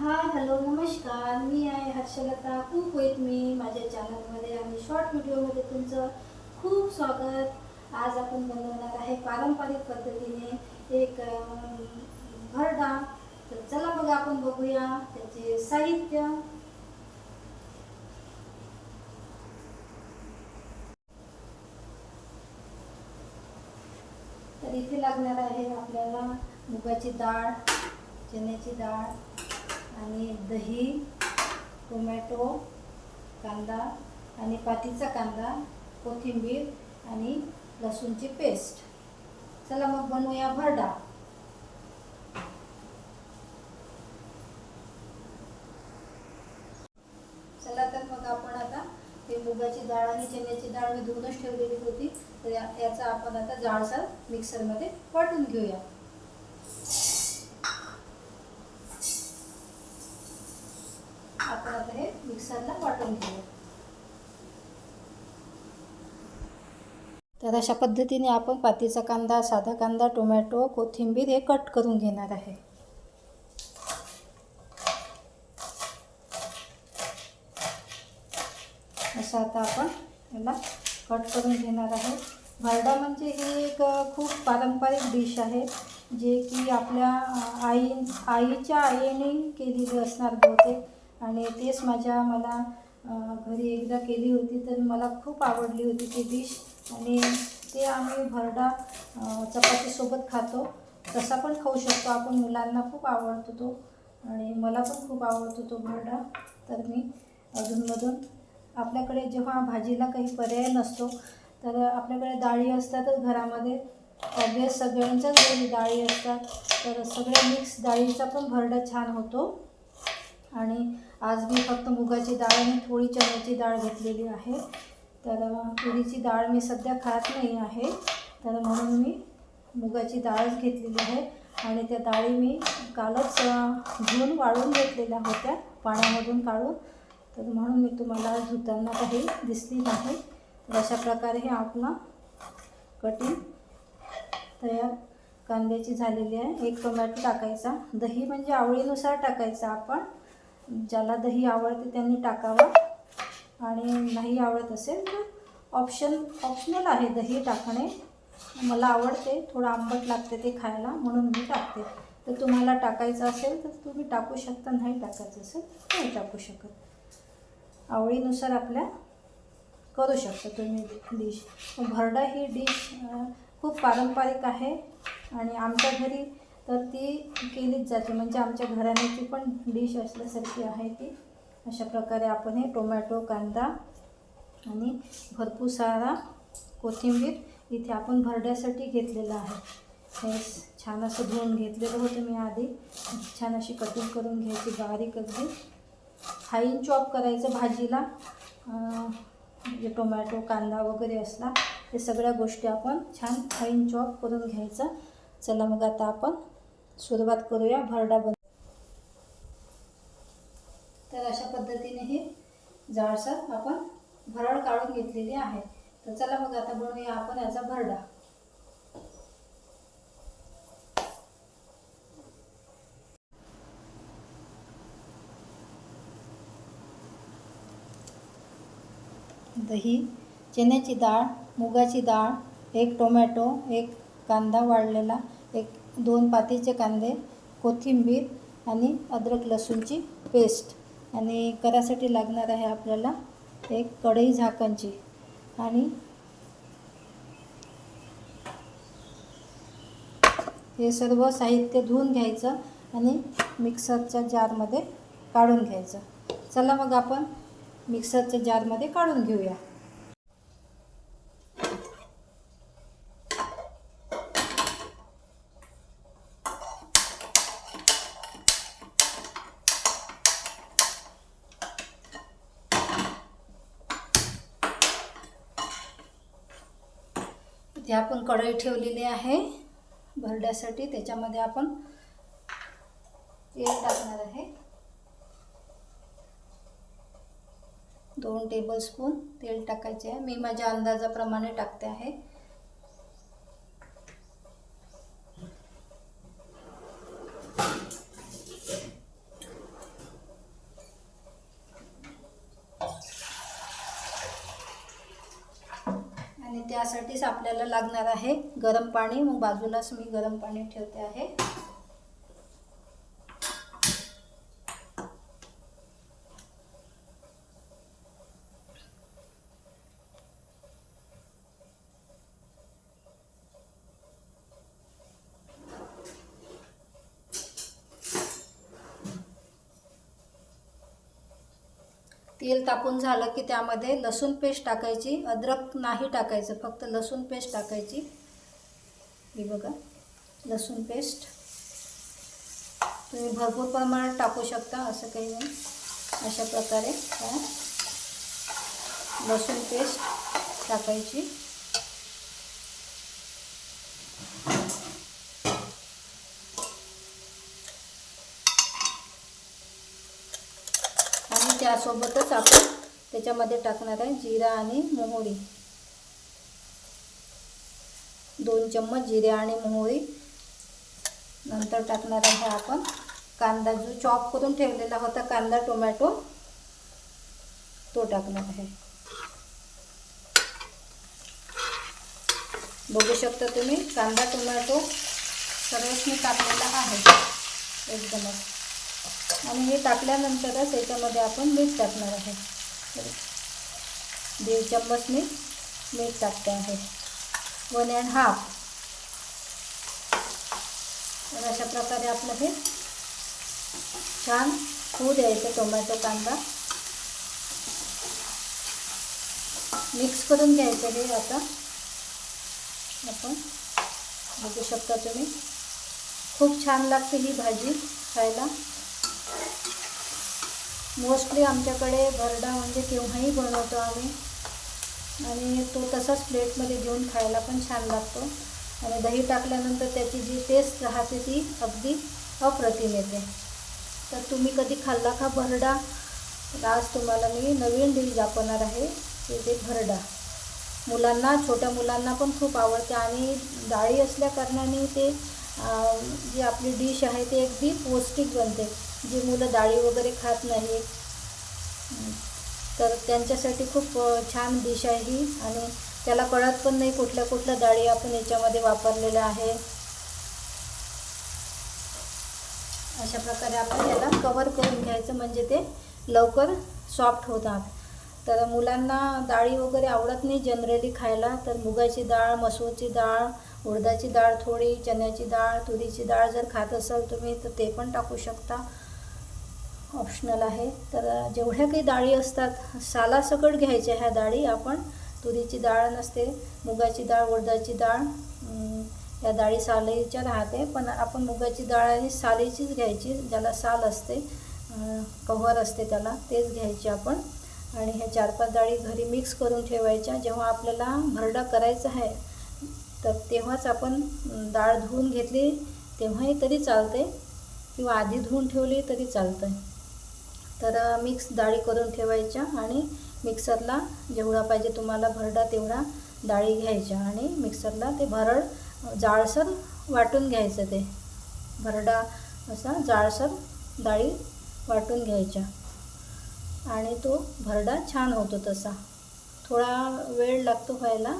Hello नमस्कार. मी आहे Harshlata cook with me. माझ्या चॅनलमध्ये आणि शॉर्ट व्हिडिओमध्ये तुमचं खूप स्वागत. आज आपण बनवणार आहे पारंपरिक पद्धतीने एक भरडा. तर चला मग आपण बघूया त्याचे साहित्य. तर इथे लागणार आहे आपल्याला मुगाची डाळ, चण्याची डाळ आणि दही, टोमॅटो, कांदा आणि पातीचा कांदा, कोथिंबीर आणि लसूणची पेस्ट. चला मग बनवूया भरडा. चला तर मग आपण आता ते मुगाची डाळ आणि चण्याची डाळ मी धुवूनच ठेवलेली होती, तर याचा आपण आता जाडसर मिक्सरमध्ये वाटून घेऊया. आपण आता हे मिक्सरला वाटून घेऊया. तर अशा पद्धतीने आपण पातीचा कांदा, साधा कांदा, टोमॅटो, कोथिंबीर हे कट करून घेणार आहे. असं आता आपण याला कट करून घेणार आहे. भरडा म्हणजे ही एक खूप पारंपरिक डिश आहे, जे की आपल्या आईच्या आईने केलेली असणार बहुतेक. आणि तेच मला घरी एकदा केली होती, तर मला खूप आवडली होती ती डिश. आणि ते आम्ही भरडा चपातीसोबत खातो. तसा पण खाऊ शकतो आपण. मुलांना खूप आवडतो तो आणि मला पण खूप आवडतो तो भरडा. तर मी अधूनमधून आपल्याकडे जेव्हा भाजीला काही पर्याय नसतो, तर आपल्याकडे डाळी असतातच घरामध्ये. ऑब्वियस सगळ्यांच्याच घरी डाळी असतात, तर सगळ्या मिक्स डाळीचा पण भरडा छान होतो. आणि आज मी फक्त मुगाची डाळ आणि थोडी चण्याची डाळ घेतलेली आहे. तर तुरीची डाळ मी सध्या खात नाही आहे, तर म्हणून मी मुगाची डाळच घेतलेली आहे. आणि त्या डाळी मी कालच धुवून वाळून घेतलेल्या होत्या पाण्यामधून काढून, तर म्हणून मी तुम्हाला धुताना काही दिसली नाही. तर अशा प्रकारे हे आपलं कटिंग तयार कांद्याची झालेली आहे. एक टोमॅटो टाकायचा. दही म्हणजे आवडीनुसार टाकायचा. आपण ज्याला दही आवडते त्यांनी टाकावं, आणि नाही आवडत असेल तर ऑप्शनल आहे दही टाकणे. मला आवडते, थोडं आंबट लागते ते खायला, म्हणून मी टाकते. तर तुम्हाला टाकायचं असेल तर तुम्ही टाकू शकता, नाही टाकायचं असेल नाही टाकू शकत. आवडीनुसार आपल्या करू शकता तुम्ही डिश. भरडा ही डिश खूप पारंपरिक आहे आणि आमच्या घरी तर ती केलीच जाते. म्हणजे आमच्या घराण्याची पण डिश असल्यासारखी आहे ती. अशा प्रकारे आपण हे टोमॅटो, कांदा आणि भरपूर सारा कोथिंबीर इथे आपण भरड्यासाठी घेतलेलं आहे. हे छान असं धुवून घेतलेलं होतं मी आधी. छान अशी कटिंग करून घ्यायची, बारीक अगदी फाईन चॉप करायचं भाजीला. जे टोमॅटो, कांदा वगैरे असला ते सगळ्या गोष्टी आपण छान फाईन चॉप करून घ्यायचं. चला मग आता आपण सुरुवात करूया भरडा तर अशा पद्धतीने हे जाडसर आपण भरड काढून घेतलेली आहे. तर चला मग आता बनवूया आपण याचा भरडा. दही, चण्याची डाळ, मुगाची डाळ, एक टोमॅटो, एक कांदा वाळलेला, दोन पातीचे कांदे, कोथिंबीर आणि अद्रक लसूणची पेस्ट. आणि करायसाठी लागणार आहे आपल्याला एक कढई झाकणची. आणि हे सर्व साहित्य धुवून घ्यायचं आणि मिक्सरच्या जारमध्ये काढून घ्यायचं. चला मग आपण मिक्सरच्या जारमध्ये काढून घेऊया. इथे आपण कढई ठेवलेली आहे भरड्यासाठी. त्याच्यामध्ये आपण तेल टाकणार आहे. 2 टेबलस्पून तेल टाकायचे आहे. मी माझ्या अंदाजाप्रमाणे टाकते आहे. त्यासाठीच आपल्याला लागणार आहे गरम पाणी. मग बाजूलाच मी गरम पाणी ठेवते आहे. तेल तापून झालं की त्यामध्ये लसूण पेस्ट टाकायची. अद्रक नाही टाकायचं, फक्त लसूण पेस्ट टाकायची. हे बघा, लसूण पेस्ट तुम्ही भरपूर प्रमाणात टाकू शकता, असं काही नाही. अशा प्रकारे लसूण पेस्ट टाकायची. आणि त्यासोबतच आपण त्याच्यामध्ये टाकणार आहे जिरा आणि मोहरी. 2 चम्मच जिरे आणि मोहरी. नंतर टाकणार आहे आपण कांदा, जो चॉप करून ठेवलेला होता कांदा टोमॅटो, तो टाकणार आहे. बघू शकता तुम्ही, कांदा टोमॅटो सर्वच मी टाकलेला आहे एकदमच. आणि हे टाकल्यानंतरच याच्यामध्ये आपण मीठ टाकणार आहे. 1.5 चम्मच मी मीठ टाकते आहे. 1.5. तर अशा प्रकारे आपलं हे छान होऊ द्यायचं. टोमॅटो कांदा मिक्स करून घ्यायचं. हे आता आपण बघू शकता तुम्ही, खूप छान लागते ही भाजी खायला. मोस्टली आमच्याकडे भरडा म्हणजे केव्हाही बनवतो आम्ही, आणि तो तसाच प्लेटमध्ये घेऊन खायला पण छान लागतो. आणि दही टाकल्यानंतर त्याची जी टेस्ट राहते ती अगदी अप्रतिम येते. तर तुम्ही कधी खाल्ला का भरडा? तर आज तुम्हाला मी नवीन डिश दाखवणार आहे, ते भरडा. मुलांना, छोट्या मुलांना पण खूप आवडते. आणि डाळी असल्या कारणाने ते जी आपली डिश आहे ती अगदी पौष्टिक बनते. जी मुलं डाळी वगैरे खात नाही, तर त्यांच्यासाठी खूप छान डिश आहे ही. आणि त्याला कळत पण नाही कुठल्या कुठल्या डाळी आपण याच्यामध्ये वापरलेल्या आहे. अशा प्रकारे आपण याला कवर करून घ्यायचं, म्हणजे ते लवकर सॉफ्ट होतात. तर मुलांना डाळी वगैरे आवडत नाही जनरली खायला. तर मुगाची डाळ, मसूरची डाळ, उडदाची डाळ थोडी, चण्याची डाळ, तुरीची डाळ जर खात असाल तुम्ही तर ते पण टाकू शकता, ऑप्शनल आहे. तर जेवढ्या काही डाळी असतात सालासकट घ्यायच्या ह्या डाळी आपण. तुरीची डाळ नसते, मुगाची डाळ, उडदाची डाळ, या डाळी सालीच्या राहते. पण आपण मुगाची डाळ आणि सालीचीच घ्यायची, ज्याला साल असते, कव्हर असते त्याला, तेच घ्यायचे आपण. आणि ह्या 4-5 डाळी घरी मिक्स करून ठेवायच्या. जेव्हा आपल्याला भरडा करायचा आहे तर तेव्हाच आपण डाळ धुवून घेतली तेव्हाही तरी चालते, किंवा आधी धुवून ठेवली तरी चालतं. तर मिक्स डाळी करून ठेवायच्या आणि मिक्सरला जेवढा पाहिजे तुम्हाला भरडा तेवढा डाळी घ्यायच्या आणि मिक्सरला ते भरड जाडसर वाटून घ्यायचं. ते भरडा असा जाडसर डाळी वाटून घ्यायच्या आणि तो भरडा छान होतो. तसा थोडा वेळ लागतो व्हायला.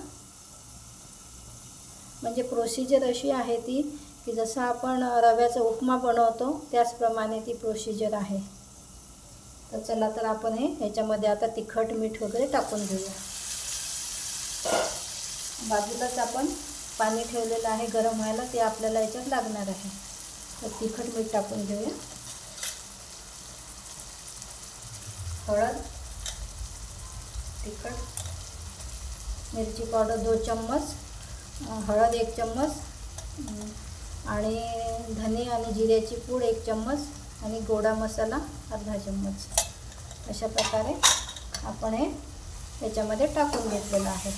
म्हणजे प्रोसिजर अशी आहे ती की जसं आपण रव्याचा उपमा बनवतो त्याचप्रमाणे ती प्रोसिजर आहे. तर चला, तर आपण ह्याच्यामध्ये आता तिखट मीठ वगैरे टाकून घेऊया. बाजूलाच आपण पाणी ठेवलेलं आहे गरम व्हायला, ते आपल्याला याच्यात लागणार आहे. तर तिखट मीठ टाकून घेऊया. हळद, तिखट, मिरची पावडर 2 चम्मच, हळद 1 चम्मच, आणि धने आणि जिऱ्याची पूड 1 चम्मच, आणि गोडा मसाला अर्धा चम्मच. अशा प्रकारे आपण हे याच्यामध्ये टाकून घेतलेलं आहे.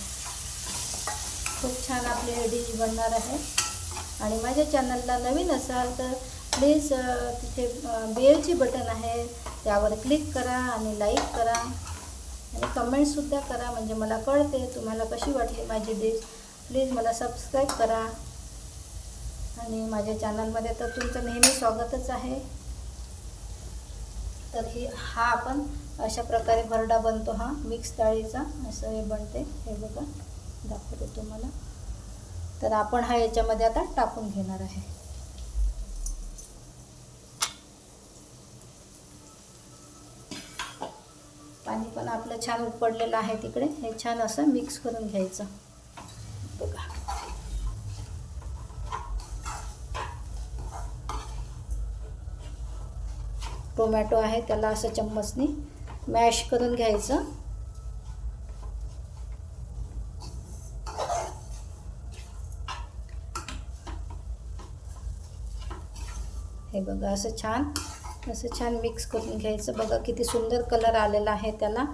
खूप छान आपली हे डिश बनणार आहे. आणि माझ्या चॅनलला नवीन असाल तर प्लीज तिथे बेलची बटन आहे त्यावर क्लिक करा आणि लाईक करा आणि कमेंटसुद्धा करा, म्हणजे मला कळते तुम्हाला कशी वाटली माझी डिश. प्लीज मला सबस्क्राईब करा. आणि माझ्या चॅनलमध्ये तर तुमचं नेहमी स्वागतच आहे. तर हा आपण अशा प्रकारे भरडा बनतो. हा मिक्स डाळीचा असं हे बनते. हे बघा, दाखवते तुम्हाला. तर आपण हा याच्यामध्ये आता टाकून घेणार आहे. पाणी पण आपलं छान उकळलेलं आहे तिकडे. हे छान असं मिक्स करून घ्यायचं. बघा टोमॅटो आहे त्याला असं चम्मचनी मॅश करून घ्यायचं. हे बघा असं छान मिक्स करून घ्यायचं. बघा किती सुंदर कलर आलेला आहे त्याला.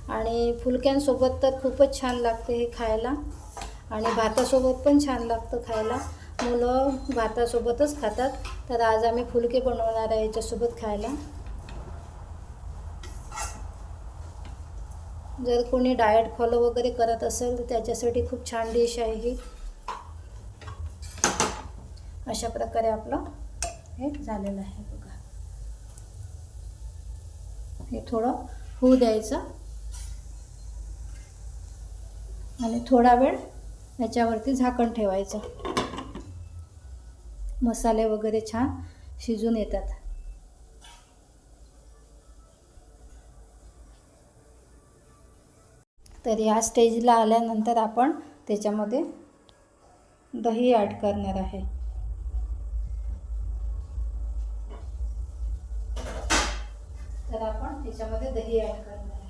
आणि फुलक्यांसोबत तर खूपच छान लागते हे खायला. आणि भातासोबत पण छान लागतं खायला. मुलं भातासोबतच खातात. तर आज आम्ही फुलके बनवणार आहे याच्यासोबत खायला. जर कोणी डाएट फॉलो वगैरे करत असेल तर त्याच्यासाठी खूप छान डिश आहे ही. अशा प्रकारे आपलं हे झालेलं आहे. बघा हे थोडं होऊ द्यायचं आणि थोडा वेळ याच्यावरती झाकण ठेवायचं. मसाले वगैरे छान शिजून येतात. तर या स्टेजला आल्यानंतर आपण त्याच्यामध्ये दही ॲड करणार आहे. तर आपण त्याच्यामध्ये दही ॲड करणार आहे.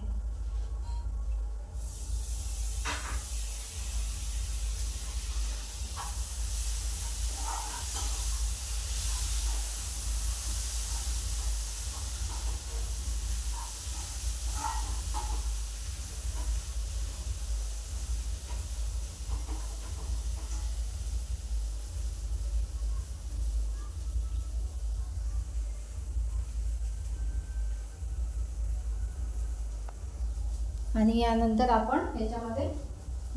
आणि यानंतर आपण याच्यामध्ये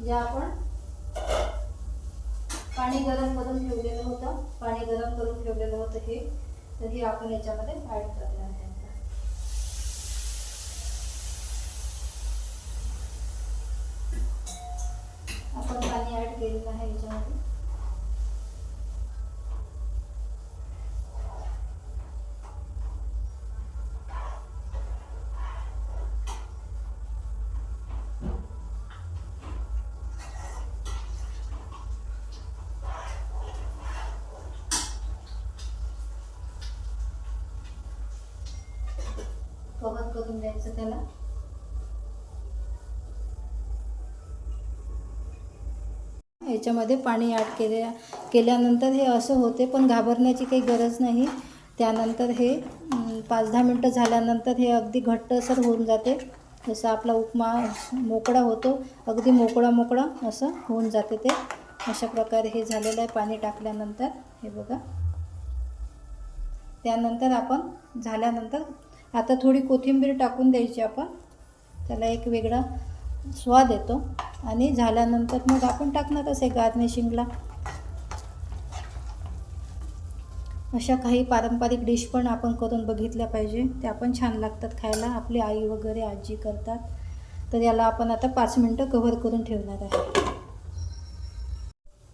जे आपण पाणी गरम करून ठेवलेलं होतं हे, तर हे आपण याच्यामध्ये ॲड करणार आहे. आपण पाणी ॲड केलेलं आहे याच्यामध्ये. कव्हर करून द्यायचं त्याला. याच्यामध्ये पाणी ॲड केल्यानंतर हे असं होते, पण घाबरण्याची काही गरज नाही. त्यानंतर हे 5-10 मिनटं झाल्यानंतर हे अगदी घट्टसर होऊन जाते. जसं आपला उपमा मोकळा होतो, अगदी मोकळा असं होऊन जाते ते. अशा प्रकारे हे झालेलं आहे पाणी टाकल्यानंतर. हे बघा. त्यानंतर आपण झाल्यानंतर आता थोडी कोथिंबीर टाकून द्यायची आपण. त्याला एक वेगळा स्वाद येतो. आणि झाल्यानंतर मग आपण टाकणारच आहे गार्निशिंगला. अशा काही पारंपरिक डिश पण आपण करून बघितल्या पाहिजे. त्या पण छान लागतात खायला. आपली आई वगैरे आजी करतात. तर याला आपण आता 5 मिनटं कव्हर करून ठेवणार आहे.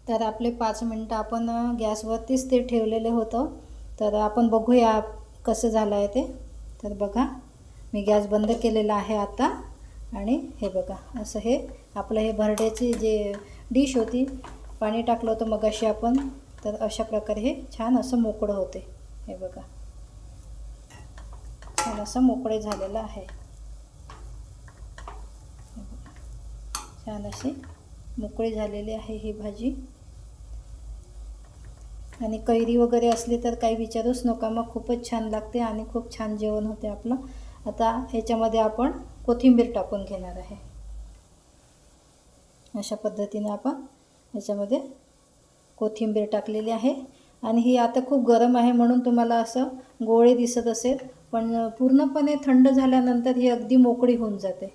तर आपले 5 मिनटं आपण गॅसवरतीच ते ठेवलेलं होतं. तर आपण बघूया कसं झालं आहे ते. तर बघा मी गॅस बंद केलेला आहे आता. आणि हे बघा असं हे आपलं हे भरड्याची जे डिश होती, पाणी टाकलं होतं मगाशी आपण. तर अशा प्रकारे हे छान असं मोकळं होते. हे बघा छान असं मोकळे झालेलं आहे. छान अशी मोकळी झालेली आहे ही भाजी. आणि कैरी वगैरे असली तर काही विचारूच नका, मग खूपच छान लागते आणि खूप छान जेवण होते आपलं. आता ह्याच्यामध्ये आपण कोथिंबीर टाकून घेणार आहे. अशा पद्धतीने आपण ह्याच्यामध्ये कोथिंबीर टाकलेली आहे. आणि ही आता खूप गरम आहे म्हणून तुम्हाला असं गोळे दिसत असेल, पण पूर्णपणे थंड झाल्यानंतर ही अगदी मोकळी होऊन जाते.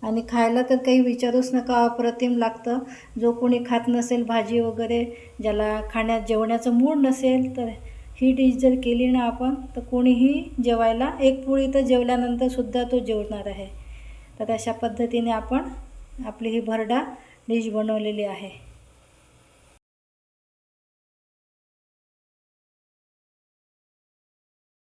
आणि खायला तर काही विचारूच नका, अप्रतिम लागतं. जो कोणी खात नसेल भाजी वगैरे, ज्याला जेवण्याचं मूड नसेल, तर ही डिश जर केली ना आपण, तर कोणीही जेवायला एक पोळी तर जेवल्यानंतर सुद्धा तो जेवणार आहे. तर अशा पद्धतीने आपण आपली ही भरडा डिश बनवलेली आहे.